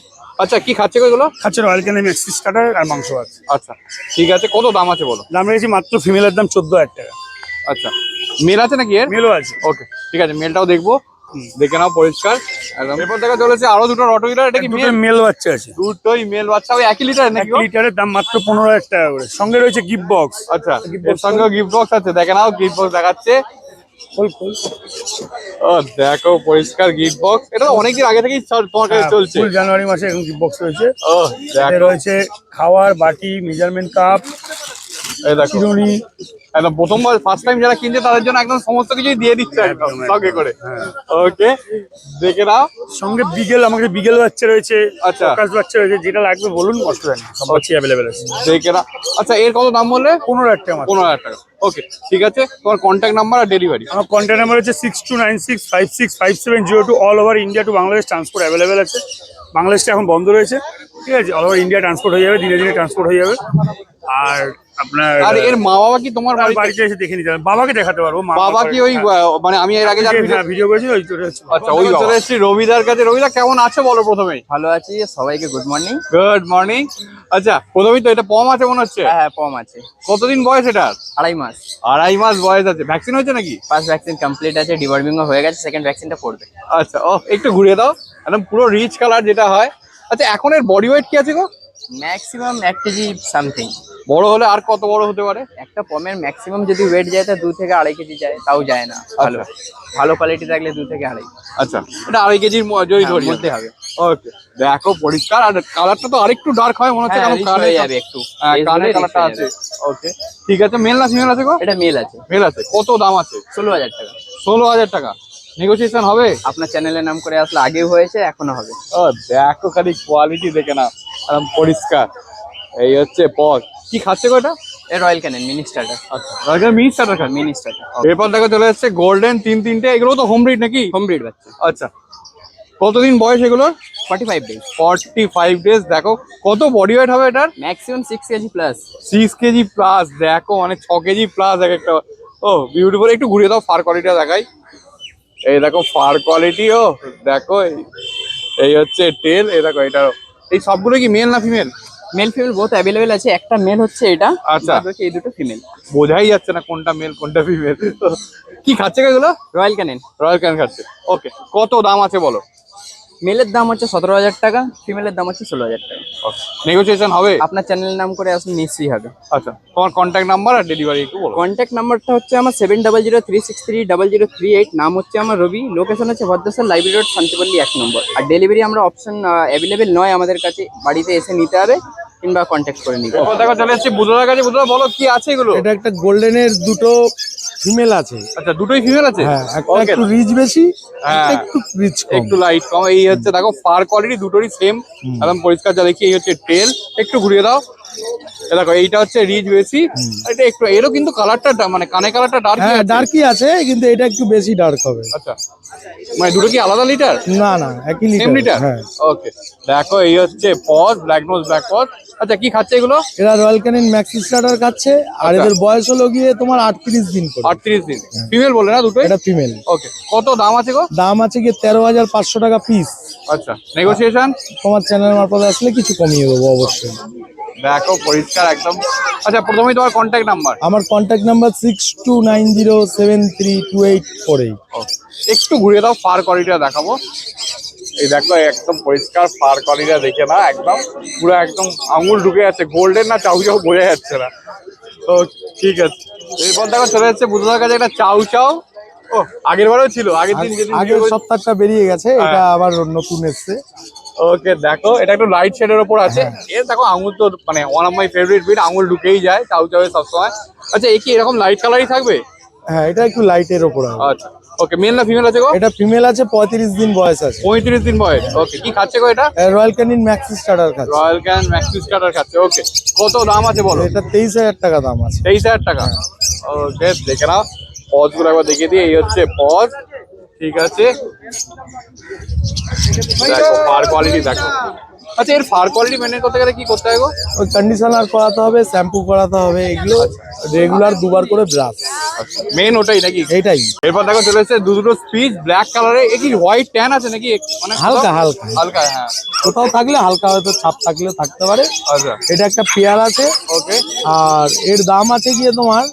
আচ্ছা কি খাচ্ছে গো এগুলো? খাচ্ছে রয়্যাল ক্যানেল ম্যাক্সি স্টার্টার আর মাংস ভাত। আচ্ছা ঠিক আছে কত দাম আছে বলো? দাম রেখেছি মাত্র ফিমেলের দাম 14,000 টাকা। আচ্ছা মেল আছে নাকি এর? মেলও আছে। ওকে ঠিক আছে মেলটাও দেখবো দেখে নাও পরিষ্কার একদম। এরপর দেখা চলেছে আরো দুটো রড হুইলার। এটা কি দুটো মেল? মেল বাচ্চা আছে। দুটোই মেল বাচ্চা ওই একই লিটার 1 নাকি গো? লিটারের দাম মাত্র 15,000 টাকা করে। সঙ্গে রয়েছে গিফট বক্স। আচ্ছা এর সঙ্গে গিফট বক্স আছে দেখে নাও গিফট বক্স দেখাচ্ছে। ও দেখো পরিষ্কার গিফট বক্স। এটা তো অনেকদিন আগে থেকেই তোমার কাছে চলছে। ফুল জানুয়ারি মাসে এখন গিফট বক্স রয়েছে। ও এতে দেখো রয়েছে খাওয়ার বাটি, মেজারমেন্ট কাপ, এই দেখো চিরুনি। একদম প্রথমবার ফার্স্ট টাইম যারা কিনছে তাদের জন্য একদম সমস্ত কিছুই দিয়ে দিচ্ছে একদম একদম, সঙ্গে করে। হ্যাঁ। ওকে দেখে নাও। সঙ্গে বিগেল, আমাদের বিগেল বাচ্চা রয়েছে, আচ্ছা। ফোকাস বাচ্চা রয়েছে, যেটা লাগবে বলুন, অসুবিধা নেই, সব বাচ্চা অ্যাভেলেবেল আছে। দেখে নাও। আচ্ছা এর কত দাম বললে? 15,000 টাকা মাত্র। 15,000 টাকা। ওকে ঠিক আছে তোমার কন্ট্যাক্ট নাম্বার আর ডেলিভারি? আমার কন্ট্যাক্ট নাম্বার হচ্ছে 6296565702। All over India to Bangladesh transport available আছে। বাংলাদেশটা এখন বন্ধ রয়েছে, ঠিক আছে, অল ওভার ইন্ডিয়া ট্রান্সপোর্ট হয়ে যাবে, দিনে দিনে ট্রান্সপোর্ট হয়ে যাবে। আর আপনার আর এর মা বাবা কি তোমার আর বাড়িতে? বাড়িতে এসে দেখে নিতে হবে, বাবাকে দেখাতে পারবো। বাবা কি ওই মানে আমি এর আগে যা ভিডিও করেছি ওই তো হচ্ছে। আচ্ছা ওই চলে এসেছি রবিদার কাছে। রবিদা কেমন আছো বলো প্রথমেই? ভালো আছি, সবাইকে গুড মর্নিং। Good morning. আচ্ছা প্রথমেই তো এটা পম আছে মনে হচ্ছে। হ্যাঁ হ্যাঁ পম আছে। কতদিন বয়স এটার? 2.5 মাস। 2.5 মাস বয়স আছে। ভ্যাকসিন হয়েছে নাকি? ফার্স্ট ভ্যাকসিন কমপ্লিট আছে, ডিওয়ার্মিংও হয়ে গেছে, সেকেন্ড ভ্যাকসিনটা পড়বে। আচ্ছা ও একটু ঘুরিয়ে দাও একদম পুরো রিচ কালার যেটা হয়। আচ্ছা এখন এর বডি ওয়েট কি আছে গো? Maximum 1 KG something. বড় হলে আর কত বড় হতে পারে? একটা পমের ম্যাক্সিমাম যদি ওয়েট যায় তা 2 থেকে 2.5 কেজি যায়, তাও যায় না। ভালো ভালো কোয়ালিটি থাকলে 2 থেকে 2.5 আচ্ছা এটা 2.5 কেজির যদি ধরি মধ্যে হবে। ওকে দেখো পরিষ্কার। আর কালারটা তো আরেকটু ডার্ক হয় মনে হচ্ছে, হ্যাঁ, কারণ rich কানে হয়ে যাবে একটু। কানে rich কালারটা হয়ে আছে। যাবে। ওকে ঠিক আছে মেল না ফিমেল আছে গো? এটা মেল আছে। মেল আছে। কত দাম আছে? 16,000 টাকা। 16,000 টাকা। নেগোসিয়েশন হবে? আপনার চ্যানেলের নাম করে আসলে আগেও হয়েছে, এখনো হবে। ও দেখো খালি কোয়ালিটি দেখে না একদম পরিষ্কার। এই হচ্ছে পজ। কি খাচ্ছে গো এটা? এ রয়্যাল ক্যানেন মিনি স্টার্টার। আচ্ছা মিনি স্টার্টার খাচ্ছে। মিনি স্টার্টার এরপর দেখো চলে যাচ্ছে গোল্ডেন তিনটে। এগুলো তো হোম ব্রিড নাকি? হোম ব্রিড বাচ্চা। আচ্ছা কতদিন বয়স এগুলোর? 45 ডেজ। 45 ডেজ। দেখো কত বডি ওয়েট হবে এটার? Maximum 6 KG plus. 6 KG plus. দেখো মানে 6 কেজি প্লাস এক একটা। ও বিউটিফুল। একটু ঘুরিয়ে দাও ফার কোয়ালিটিটা দেখাই। এই দেখো ফার কোয়ালিটি। ও দেখো এই হচ্ছে টেল। এই দেখো এটা। এই সবগুলো কি মেল না female? Male female both available আছে। একটা মেল হচ্ছে এটা, আচ্ছা। বাদ বাকি এই দুটো ফিমেল। বোঝাই যাচ্ছে না কোনটা মেল কোনটা ফিমেল। কি খাচ্ছে এগুলো? রয়্যাল ক্যানেন রয়্যাল ক্যান খাচ্ছে। ওকে কত দাম আছে বলো? মেলের দাম হচ্ছে 17,000 টাকা, ফিমেলের দাম হচ্ছে 16,000 টাকা। নেগোসিয়েশন হবে? আপনার চ্যানেলের নাম করে আসলে নিশ্চয়ই হবে। আচ্ছা তোমার কন্ট্যাক্ট নাম্বার আর ডেলিভারি একটু বলো। কন্ট্যাক্ট নাম্বারটা হচ্ছে আমার 7003630038। নাম হচ্ছে আমার রবি। লোকেশন হচ্ছে ভদ্রেশ্বর লাইব্রেরি রোড, শান্তিপল্লী 1 নম্বর। আর ডেলিভারি আমরা অপশন অ্যাভেলেবেল নয় আমাদের কাছে, বাড়িতে এসে নিতে হবে কিংবা কন্ট্যাক্ট করে নিতে হবে। এরপর দেখো চলে এসেছি বুধবার কাছে। বুধবার বলো কি আছে এগুলো? এটা একটা গোল্ডেনের দুটো ফিমেল আছে। আচ্ছা দুটোই ফিমেল আছে? হ্যাঁ, একটা Okay. একটু রিচ বেশি, হ্যাঁ। একটা একটু রিচ কম। একটু লাইট কম। এই হচ্ছে দেখো ফার কোয়ালিটি দুটোরই সেম একদম পরিষ্কার যা দেখি। এই হচ্ছে টেল। একটু ঘুরিয়ে দাও। এই দেখো এইটা হচ্ছে রিচ বেশি। এটা একটু এরও কিন্তু কালারটা মানে কানে কালারটা ডার্ক। হ্যাঁ ডার্কই আছে, কিন্তু এটা একটু বেশি ডার্ক হবে। আচ্ছা মানে দুটো কি আলাদা লিটার? না না, একই সেম লিটার। লিটার। হ্যাঁ, ওকে দেখো এই হচ্ছে paws black nose black paws. আচ্ছা কি খাচ্ছে এগুলো? এরা রয়্যাল ক্যানিন ম্যাক্সি স্টার্টার খাচ্ছে, আর আচ্ছা। এদের বয়স হলো গিয়ে তোমার 38 দিন করে। 38 দিন। ফিমেল বলে না দুটোই? এটা ফিমেল। ওকে কত দাম আছে গো? দাম আছে গিয়ে 13,500 টাকা পিস। আচ্ছা নেগোসিয়েশন? তোমার চ্যানেল মারফত আসলে কিছু কমিয়ে দেবো অবশ্যই। দেখো পরিষ্কার একদম। আচ্ছা প্রথমেই তোমার কন্ট্যাক্ট নাম্বার। আমার কন্ট্যাক্ট নাম্বার 6290732848। একটু ঘুরিয়ে দাও, ফার কোয়ালিটিটা দেখাবো। এই দেখো একদম পরিষ্কার ফার কোয়ালিটিটা দেখে না, একদম পুরো একদম আঙুল ঢুকে যাচ্ছে, গোল্ডেন না চাউ চাউ বোঝা যাচ্ছে না। তো ঠিক আছে, এরপর দেখো চলে যাচ্ছে বুদ্ধদার কাছে একটা চাউ চাউ। ও আগের বারেও ছিল, আগের দিন যেদিন আগের সপ্তাহটা বেরিয়ে গেছে, এটা আবার নতুন এসছে। ওকে দেখো এটা একটু লাইট শেডের ওপর আছে। এর দেখো আঙুল তো মানে one of my favourite breed, আঙুল ঢুকেই যায় চাউ চাউ সবসময়। আচ্ছা এই কি এরকম লাইট কালারই থাকবে? হ্যাঁ, এটা একটু লাইটের ওপর হবে। আচ্ছা ওকে, মেল না ফিমেল আছে গো? এটা ফিমেল আছে, 35 দিন বয়স আছে। 35 দিন বয়স। ওকে, কি খাচ্ছে গো এটা? রয়্যাল ক্যানিন ম্যাক্সি স্টার্টার খাচ্ছে। রয়্যাল ক্যান ম্যাক্সি স্টার্টার খাচ্ছে। ওকে, কত দাম আছে বলো? এটা 23,000 টাকা দাম আছে। 23,000 টাকা। ওকে দেখে নাও, পজগুলো একবার দেখিয়ে দিই। এই হচ্ছে পজ, ঠিক আছে। দেখো ফার কোয়ালিটি দেখো। আচ্ছা এর ফার কোয়ালিটি মেনটেন করতে গেলে কি করতে হবে গো? ওই কন্ডিশনার করাতে হবে, শ্যাম্পু করাতে হবে, এগুলো রেগুলার দুবার করে ব্রাশ। মেন ওটাই নাকি? এইটাই। এরপর দেখো চলে এসেছে দুটো স্পিচ ব্ল্যাক কালারে। এ কি হোয়াইট ট্যান আছে নাকি? মানে হালকা হালকা হালকা, হ্যাঁ। কোথাও থাকলে হালকা হয়তো ছাপ থাকলে থাকতে পারে। আচ্ছা এটা একটা পেয়ার আছে। ওকে, আর এর দাম আছে গিয়ে তোমার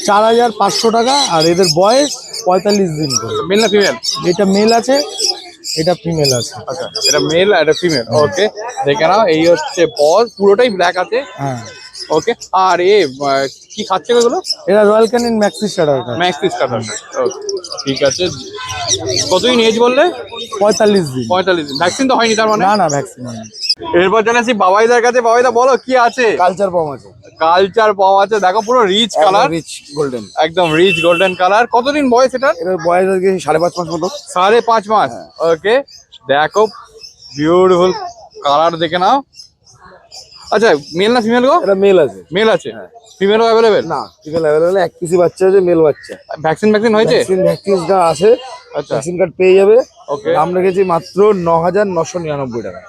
4,500 টাকা। আর এদের বয়স 45 দিন করে। মেল না ফিমেল? এটা মেল আছে, এটা ফিমেল আছে। আচ্ছা এটা মেল আর এটা ফিমেল। ওকে দেখে নাও, এই হচ্ছে পজ, পুরোটাই ব্ল্যাক আছে। হ্যাঁ, ওকে, আর এ কি খাচ্ছে এগুলো? এটা রয়্যাল ক্যানিন ম্যাক্সি স্টার্টার খাচ্ছে। Maxi starter. ওকে ঠিক আছে। কতদিন এজ বললে? 45 দিন। 45 দিন। ভ্যাকসিন তো হয়নি তার মানে? না না, ভ্যাকসিন হয়নি। এরপর চলে আসি বাবাইদার কাছে। বাবাইদা বলো কি আছে? কালচার পম আছে। কালচার পাওয়া আছে, দেখো পুরো রিচ কালার, রিচ গোল্ডেন। একদম রিচ গোল্ডেন কালার। কতদিন বয়স এটা? এর বয়স আজকে 5.5 মাস মতো। 5.5 মাস। ওকে দেখো বিউটিফুল কালার দেখে নাও। আচ্ছা মেল না ফিমেল গো? এটা মেল আছে। মেল আছে, ফিমেলও অ্যাভেলেবেল? না, ফিমেল অ্যাভেলেবল। এক পিসি বাচ্চা আছে, মেল বাচ্চা। ভ্যাকসিন হয়েছে? ভ্যাকসিনটা আছে, আচ্ছা ভ্যাকসিন কার্ড পেয়ে যাবে। ওকে দাম রেখেছি মাত্র 9,999 টাকা।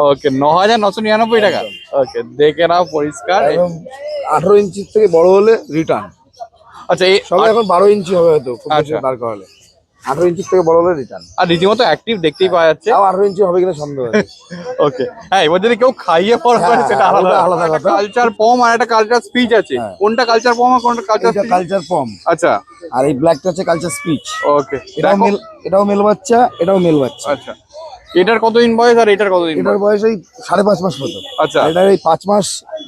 ওকে 9,999 টাকা। ওকে দেখে নাও পরিষ্কার। একদম 18 ইঞ্চি থেকে বড় হলে রিটার্ন। আচ্ছা এই সবাই এখন 12 ইঞ্চি হবে হয়তো, খুব বেশি আচ্ছা। দরকার হলে। 18 ইঞ্চি থেকে বড় হলে রিটার্ন। আর রীতিমতো অ্যাক্টিভ দেখতেই পাওয়া যাচ্ছে। তাও 18 ইঞ্চি হবে কিনা সন্দেহ আছে। ওকে হ্যাঁ, এবার যদি কেউ খাইয়ে পড়া করে সেটা হ্যাঁ, আলাদা ওটা আলাদা কথা। কালচার পম আর একটা কালচার স্পিচ আছে। হ্যাঁ। কোনটা কালচার পম আর কোনটা কালচার এটা স্পিচ? কালচার পম। আচ্ছা আর এই ব্ল্যাকটা হচ্ছে কালচার স্পিচ। ওকে এটাও মেল, এটাও মেল বাচ্চা, এটাও মেল বাচ্চা। আচ্ছা এটার কতদিন বয়স আর এটার কতদিন এটার বয়স? বয়স এই 5.5 মাস মতো। আচ্ছা এটার এই 5 মাস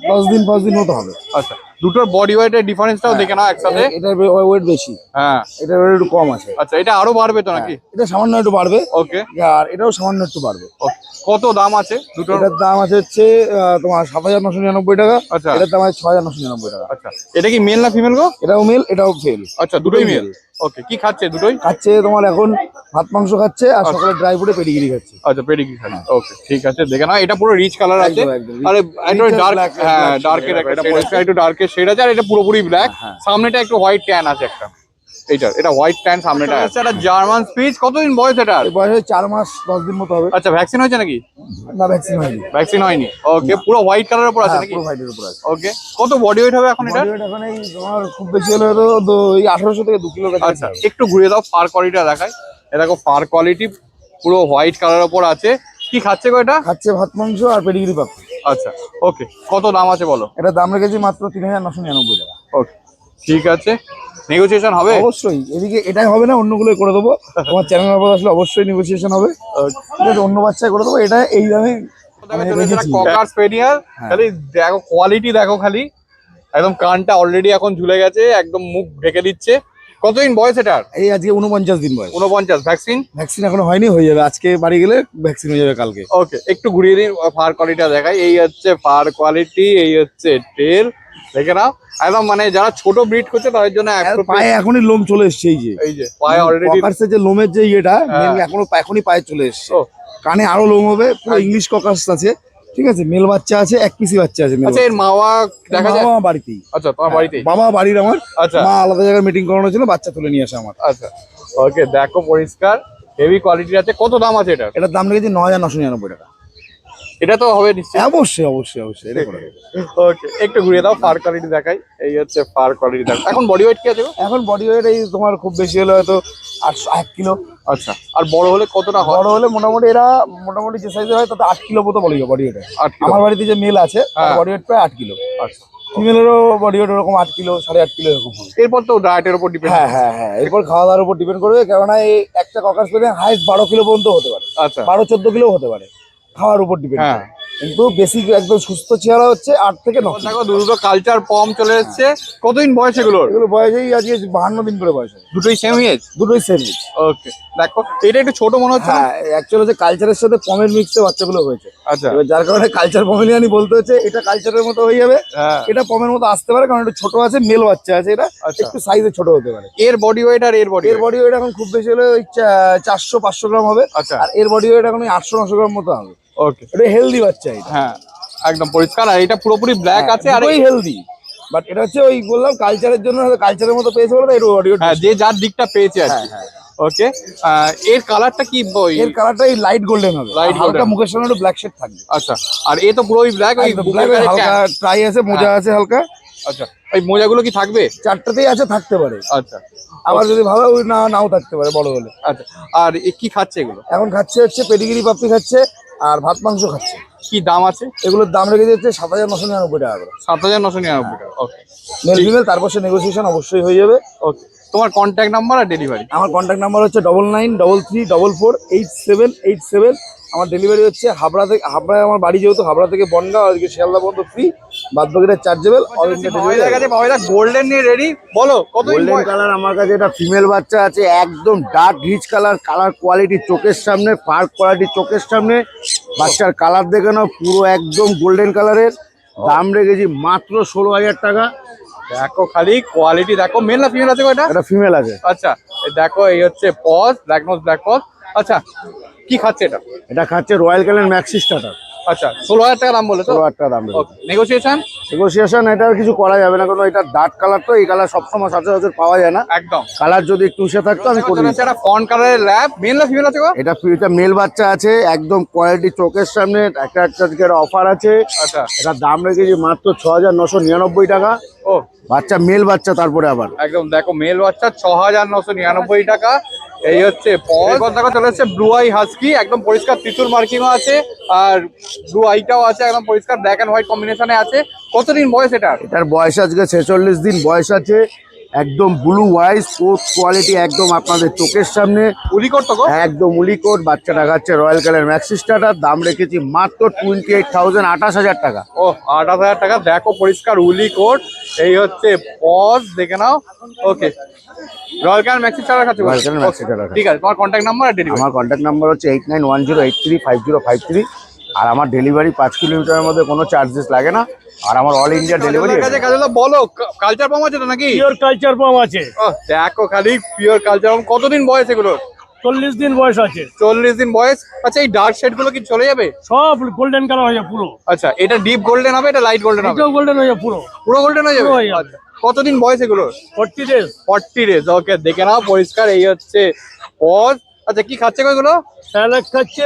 10 দিন মতো হবে। আচ্ছা দুটোর বডি ওয়েটের ডিফারেন্সটাও দেখে নাও একসাথে। এটার ওয়েট বেশি, হ্যাঁ এটার ওয়েট একটু কম আছে। আচ্ছা এটা আরো বাড়বে তো নাকি? এটা সামান্য একটু বাড়বে। ওকে আর এটাও সামান্য একটু বাড়বে। কত দাম আছে দুটোর? এটার দাম আছে হচ্ছে তোমার 7,999 টাকা। আচ্ছা। এটার দাম আছে 6,999 টাকা। আচ্ছা এটা কি মেল না ফিমেল গো? এটাও মেল, এটাও ফেল। আচ্ছা দুটোই মেল। ওকে কি খাচ্ছে দুটোই? খাচ্ছে তোমার এখন ভাত মাংস খাচ্ছে, আর সকালে ড্রাই ফ্রুটে পেডিগিরি খাচ্ছে। আচ্ছা পেডিগ্রি খাচ্ছে। ওকে ঠিক আছে দেখে নাও, এটা পুরো রিচ কালার আছে। একদম, একদম। আরে একটু Rich আর ডার্ক, black, হ্যাঁ black ডার্কের shade, একটা এটা shade আছে, একটু ডার্কের শেড আছে। আর এটা পুরোপুরি ব্ল্যাক, সামনেটা একটু হোয়াইট ট্যান আছে একটা। এটা হোয়াইট ট্যান সামনেটা আছে। এটা জার্মান স্পিচ। কতদিন বয়স এটার? এর বয়স 4 মাস 10 দিন মতো হবে। আচ্ছা ভ্যাকসিন হয়েছে নাকি? না, ভ্যাকসিন হয়নি। ভ্যাকসিন হয়নি। ওকে পুরো হোয়াইট কালারের উপর আছে হ্যাঁ, নাকি? পুরো হোয়াইটের উপর আছে। ওকে কত বডি ওয়েট হবে এখন এটা? Body weight এখন এই তোমার খুব বেশি হলে হয়তো এই 1800 থেকে 2 কিলো কাছে। আচ্ছা একটু ঘুরিয়ে দাও, ফার কোয়ালিটিটা দেখাই। এ দেখো ফার কোয়ালিটি পুরো হোয়াইট কালারের উপর আছে। কি খাচ্ছে গো এটা? খাচ্ছে ভাত মাংস আর পেডিগিরি পাচ্ছে। আচ্ছা ওকে কত দাম আছে বলো? এটা দাম রেখেছি মাত্র 3,999 টাকা। ওকে ঠিক আছে, নেগোসিয়েশন হবে? অবশ্যই, এদিকে এটাই হবে না, অন্যগুলোই করে দেবো। তোমার চ্যানেলের উপর আসলে অবশ্যই নেগোসিয়েশন হবে। ঠিক আছে, অন্য বাচ্চায় করে দেবো। এটা এই দামে রেখেছি। ককার স্পেনিয়াল, খালি দেখো কোয়ালিটি দেখো খালি, একদম কানটা অলরেডি এখন ঝুলে গেছে, একদম মুখ ঢেকে দিচ্ছে। কতদিন বয়স এটার? এই আজকে 49 দিন বয়স। 49। ভ্যাকসিন? ভ্যাকসিন এখনো হয়নি, হয়ে যাবে আজকে বাড়ি গেলে ভ্যাকসিন হয়ে যাবে কালকে। ওকে একটু ঘুরিয়ে দিন, ফার কোয়ালিটিটা দেখাই। এই হচ্ছে ফার কোয়ালিটি, এই হচ্ছে টেল দেখে নাও। একদম মানে যারা ছোট ব্রিড করছে তাদের জন্য আর পায়ে এখনই লোম চলে এসছে। এই যে পায়ে অলরেডি ককার্সের যে লোমের যে ইয়েটা হ্যাঁ। এখনই পায়ে চলে এসছে। ও। কানে আরো লোম হবে। পুরো ইংলিশ ককার্স আছে। ঠিক আছে, মেল বাচ্চা আছে, এক পিসি বাচ্চা আছে। আচ্ছা এর মাওয়া দেখা যায়? বাবা বাড়িতেই। আচ্ছা তোমার বাড়িতেই? বাবা বাড়ির আমার। আচ্ছা মা আলাদা জায়গায় মিটিং করানোর জন্য বাচ্চা তুলে নিয়ে আসে আমার। আচ্ছা ওকে দেখো পরিষ্কার হেভি কোয়ালিটি আছে। কত দাম আছে এটা? এটার দাম রেখেছি 9,999 টাকা। এটা তো হবে নিশ্চয়ই। অবশ্যই অবশ্যই অবশ্যই এটা করে দেবো। ওকে, একটু ঘুরিয়ে দাও, ফার কোয়ালিটি দেখাই। এই হচ্ছে ফার কোয়ালিটি দেখো। এখন বডি ওয়েট কি আছে গো? এখন বডি ওয়েট এই তোমার খুব বেশি হলে হয়তো 1 কিলো। আচ্ছা, আর বড় হলে কতটা হয়? বড় হলে মোটামুটি এরা মোটামুটি যে সাইজে হয় তাতে 8 কিলো মতো বলি বডি ওয়েট। 8 কিলো। আমার বাড়িতে যে মেল আছে হ্যাঁ। বডি ওয়েট প্রায় 8 কিলো। আচ্ছা, ফিমেলেরও বডি ওয়েট ওরকম 8 কিলো 8.5 কিলো এরকম হবে। এরপর তো ডায়েটের উপর ডিপেন্ড। হ্যাঁ হ্যাঁ হ্যাঁ, এরপর খাওয়া দাওয়ার উপর ডিপেন্ড করবে, কেননা এই একটা ককার স্পেনিয়াল হাইস্ট 12 কিলো পর্যন্ত হতে পারে, আচ্ছা 12-14 কিলো হতে পারে, খাওয়ার উপর ডিপেন্ড হ্যাঁ। করে। কিন্তু বেসিক একদম সুস্থ চেহারা হচ্ছে 8 থেকে 9 কিলো। দেখো দুটো কালচার পম চলে এসেছে। কতদিন বয়স এগুলোর? এগুলো বয়সেই আজকে 52 দিন করে বয়স হয়। দুটোই সেম এজ? দুটোই সেম এজ। ওকে, দেখো এটা একটু ছোট মনে হচ্ছে না? হ্যাঁ, অ্যাকচুয়ালি হচ্ছে কালচারের সাথে পমের মিক্সে বাচ্চাগুলো হয়েছে। আচ্ছা, এবার যার কারণে কালচার পমেলিয়ানি বলতে হচ্ছে, এটা কালচারের মতো হয়ে যাবে, হ্যাঁ। এটা পমের মতো আসতে পারে, কারণ এটা ছোট আছে, মেল বাচ্চা আছে, এটা আচ্ছা। একটু সাইজে ছোট হতে পারে। এর বডি ওয়েট আর এর বডি এর বডি ওয়েট এখন খুব বেশি হলে ওই 400-500 গ্রাম হবে। আচ্ছা, আর এর বডি ওয়েট এখন ওই 800-900 গ্রাম মতো হবে। ওকে, এটা হেলদি বাচ্চা, এটা হ্যাঁ একদম পরিষ্কার। আর এটা পুরোপুরি ব্ল্যাক আছে। আর ওই হেলদি, বাট এটা হচ্ছে ওই বললাম কালচারের জন্য, কালচারের মতো পেয়েছে বলে এর বডি ওয়েট। হ্যাঁ, যে যার দিকটা পেয়েছে আর কি। ওকে, এর কালারটা কি? এর কালারটা এই লাইট গোল্ডেন হবে, Light হালকা golden। মুখের সামনে একটু ব্ল্যাক শেড থাকবে। আচ্ছা, আর এ তো পুরোই ব্ল্যাক। ওই একদম বুকের black, কাছে হালকা ট্রাই আছে, মোজা আছে হালকা। আচ্ছা, ওই মোজাগুলো কি থাকবে? চারটাতেই আছে, থাকতে পারে। আচ্ছা, আবার যদি ভালো ওই নাও থাকতে পারে বড় হলে। আচ্ছা, আর এ কি খাচ্ছে এগুলো? এখন খাচ্ছে হচ্ছে পেডিগিরি পাপ্পি খাচ্ছে আর ভাত মাংস খাচ্ছে। কি দাম আছে? এগুলোর দাম রেখে দিচ্ছে 7,999 টাকা করে। 7,999 টাকা। ওকে, মেল ফিমেল, তারপর সে নেগোসিয়েশন অবশ্যই হয়ে যাবে। ওকে। তোমার কন্ট্যাক্ট নাম্বার আর ডেলিভারি? আমার কন্ট্যাক্ট নাম্বার হচ্ছে 9933448787। আমার ডেলিভারি হচ্ছে হাবড়া থেকে, হাবড়ায় আমার বাড়ি, যেহেতু হাবড়া থেকে বনগাঁও, আজকে শিয়ালদা পর্যন্ত ফ্রি, বাদ বাকিটা chargeable. All India delivery. Golden নিয়ে রেডি, বলো কত? গোল্ডেন কালার আমার কাছে এটা ফিমেল বাচ্চা আছে, একদম dark rich colour, colour quality চোখের সামনে, ফার কোয়ালিটি চোখের সামনে। বাচ্চার কালার দেখে নাও, পুরো একদম গোল্ডেন কালারের। দাম রেখেছি মাত্র 16,000 টাকা। দেখো খালি কোয়ালিটি দেখো। মেল না ফিমেল আছে কয়টা? এটা ফিমেল আছে। আচ্ছা, এই দেখো এই হচ্ছে paws, black nose black paws. আচ্ছা, কি খাচ্ছে এটা? এটা খাচ্ছে রয়্যাল ক্যালেন ম্যাক্সি স্টার্টার। আচ্ছা, 16,000 টাকা দাম বলে তো? 16,000 টাকা দাম রেখেছি। নেগোসিয়েশন? নেগোসিয়েশন এটা আর কিছু করা যাবে না, কারণ এটা ডার্ক কালার, তো এই কালার সবসময় সচরাচর পাওয়া যায় না। একদম। কালার যদি একটু উষে থাকতো আমি করে দিতাম। এটা ফন কালারের ল্যাব। মেল না ফিমেল আছে গো? এটা মেল বাচ্চা আছে, একদম কোয়ালিটি চোখের সামনে। একটা অফার আছে, আচ্ছা, এটা দাম রেখেছি মাত্র 6,999 টাকা। ও বাচ্চা মেল বাচ্চা, তারপরে আবার একদম দেখো মেল বাচ্চা 6,999 টাকা। এই হচ্ছে পজ। দেখো চলে এসেছে ব্লু আই হাস্কি, একদম পরিষ্কার ত্রিশুল মার্কিংও আছে, আর ব্লু আইটাও আছে, একদম পরিষ্কার ব্ল্যাক এন্ড হোয়াইট কম্বিনেশনে আছে। কতদিন বয়স এটার? এটার বয়স আজকে 46 দিন বয়স আছে। একদম ব্লু ওয়াইজ কোট কোয়ালিটি, একদম আপনাদের চোখের সামনে, উলিকট তো গো? একদম উলিকোট। বাচ্চাটা খাচ্ছে রয়্যাল কালার ম্যাক্সি স্টার্টার। দাম রেখেছি মাত্র 28,000, 28,000 টাকা। ও 28,000 টাকা। দেখো পরিষ্কার উলিকট। এই হচ্ছে পজ, দেখে নাও। ওকে, রয়্যাল কালার ম্যাক্সি চারা খাচ্ছে? রয়্যাল কালার ম্যাক্সি চারা। ঠিক আছে, তোমার কন্ট্যাক্ট নাম্বার আর ডেলিভারি? আমার কন্ট্যাক্ট নাম্বার হচ্ছে 8910835053। আর আমার ডেলিভারি 5 কিলোমিটারের মধ্যে কোনো চার্জেস লাগে না। আর আমার অল ইন্ডিয়া ডেলিভারি। কাজল বলো, কালচার পাম আছে তো নাকি? পিওর কালচার পাম আছে। দেখো খালি পিওর কালচার পাম। কতদিন বয়স এগুলো? 40 দিন বয়স আছে। 40 দিন বয়স। আচ্ছা, এই ডার্ক শেড গুলো কি চলে যাবে? সব গোল্ডেন কালার হয়ে যাবে পুরো। আচ্ছা, এটা ডিপ গোল্ডেন হবে, এটা লাইট গোল্ডেন হবে? এটাও গোল্ডেন হয়ে যাবে পুরো। পুরো গোল্ডেন হয়ে যাবে? পুরো হয়ে যাবে। আচ্ছা, কতদিন বয়স এগুলো? 40 ডেজ। 40 ডেজ। ওকে, দেখে নাও পরিষ্কার। এই হচ্ছে পজ। আচ্ছা, কি খাচ্ছে গো এগুলো? স্যালাড খাচ্ছে,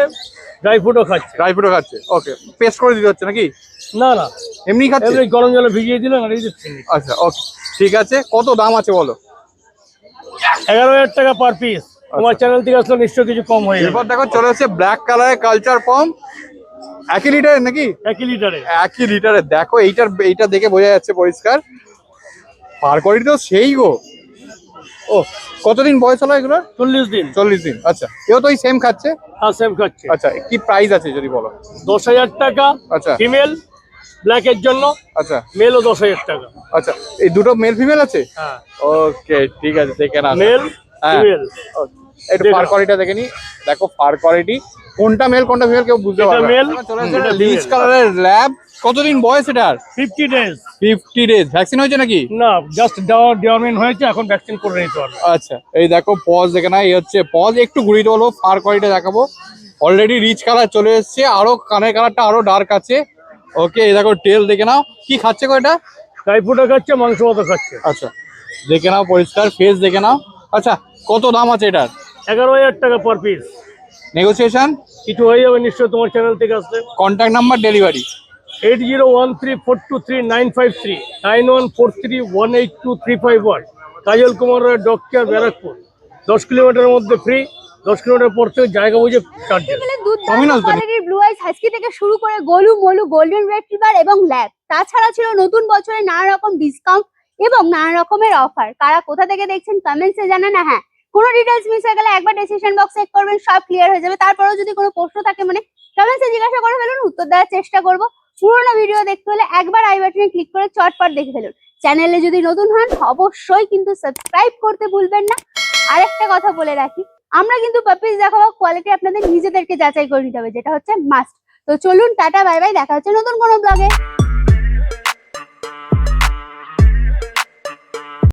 ড্রাই ফ্রুটও খাচ্ছে। ড্রাই ফ্রুটও খাচ্ছে। ওকে, পেস্ট করে দিতে হচ্ছে নাকি? না না, এমনি খাচ্ছে? এমনি গরম জলে ভিজিয়ে দিলেন আর এই দিচ্ছি। আচ্ছা, ওকে ঠিক আছে। কত দাম আছে বলো? 11,000 টাকা পার পিস। আমার চ্যানেল থেকে আসলে নিশ্চয়ই কিছু কম হয়ে যাবে। এরপর দেখো চলে এসেছে ব্ল্যাক কালারের কালচার পাম। 1 লিটারের নাকি? 1 লিটারে। 1 লিটারে। দেখো এইটা দেখে বোঝা যাচ্ছে পরিষ্কার। পার কোয়ালিটি তো সেই গো। ও, কতদিন বয়স হলো এগুলো? 40 দিন। 40 দিন। আচ্ছা, এও তো এই সেম খাচ্ছে? হ্যাঁ, সেম খাচ্ছে। আচ্ছা, কি প্রাইস আছে যদি বলো? 10,000 টাকা আচ্ছা, ফিমেল ব্ল্যাকের জন্য। আচ্ছা, মেলও 10,000 টাকা। আচ্ছা, এই দুটো মেল ফিমেল আছে? হ্যাঁ, ওকে ঠিক আছে, দেখে না মেল ফিমেল। একটু ফার কোয়ালিটিটা দেখে নি। দেখো ফার কোয়ালিটি, কোনটা মেল কোনটা ফিমেল কেউ বুঝতে পারবে না। মেল, চলে এসেছে লিচ কালারের ল্যাব। কতদিন বয়স এটার? 50 ডেজ। 50 ডেজ। ভ্যাকসিন হয়েছে নাকি? না, জাস্ট ডিওরমেন্ট হয়েছে, এখন ভ্যাকসিন করে নিতে পারবে। আচ্ছা, এই দেখো পজ দেখে না। এই হচ্ছে পজ। একটু ঘুরিয়ে বলবো, ফার কোয়ালিটি দেখাবো। অলরেডি রিচ কালার চলে এসেছে, আরো কানের কালারটা আরো ডার্ক আছে। ওকে, এই দেখো টেল দেখে নাও। কি খাচ্ছে গো এটা? ড্রাই ফ্রুটও খাচ্ছে, মাংস মতো খাচ্ছে। আচ্ছা, দেখে নাও পরিষ্কার ফেস দেখে নাও। আচ্ছা, কত দাম আছে এটার? 11,000 টাকা পার পিস। নেগোসিয়েশন কিছু হয়ে যাবে নিশ্চয় তোমার চ্যানেল থেকে আসলে। Contact number delivery 8013423953 9143182351। কাজল কুমার রায় ডক্টর ব্যারাকপুর। 10 কিলোমিটারের মধ্যে ফ্রি, 10 কিলোমিটার পর থেকে জায়গা বুঝে চার্জেস। Dominos তো কোয়ালিটির ব্লু আইস হাস্কি থেকে শুরু করে গোলু মোলু গোল্ডেন রিট্রিভার এবং ল্যাব, তাছাড়া ছিল নতুন বছরে নানা রকম ডিসকাউন্ট এবং নানা রকমের অফার। কারা কোথা থেকে দেখছেন কমেন্টসে জানান। হ্যাঁ, কোনো ডিটেলস মিস হয়ে গেলে একবার ডিসিশন বক্স চেক করবেন, সব ক্লিয়ার হয়ে যাবে। তারপরেও যদি কোনো প্রশ্ন থাকে মানে কমেন্টসে জিজ্ঞাসা করে ফেলুন, উত্তর দেওয়ার চেষ্টা করবো। পুরোনো ভিডিও দেখতে হলে একবার আই বাটনে ক্লিক করে চটপট দেখে ফেলুন। চ্যানেলে যদি নতুন হন অবশ্যই কিন্তু সাবস্ক্রাইব করতে ভুলবেন না। আরেকটা কথা বলে রাখি, আমরা কিন্তু পাপিস দেখাবো, কোয়ালিটি আপনাদের নিজেদেরকে যাচাই করে নিতে হবে, যেটা হচ্ছে মাস্ট। তো চলুন, টাটা বাই বাই, দেখা হচ্ছে নতুন কোনো ব্লগে।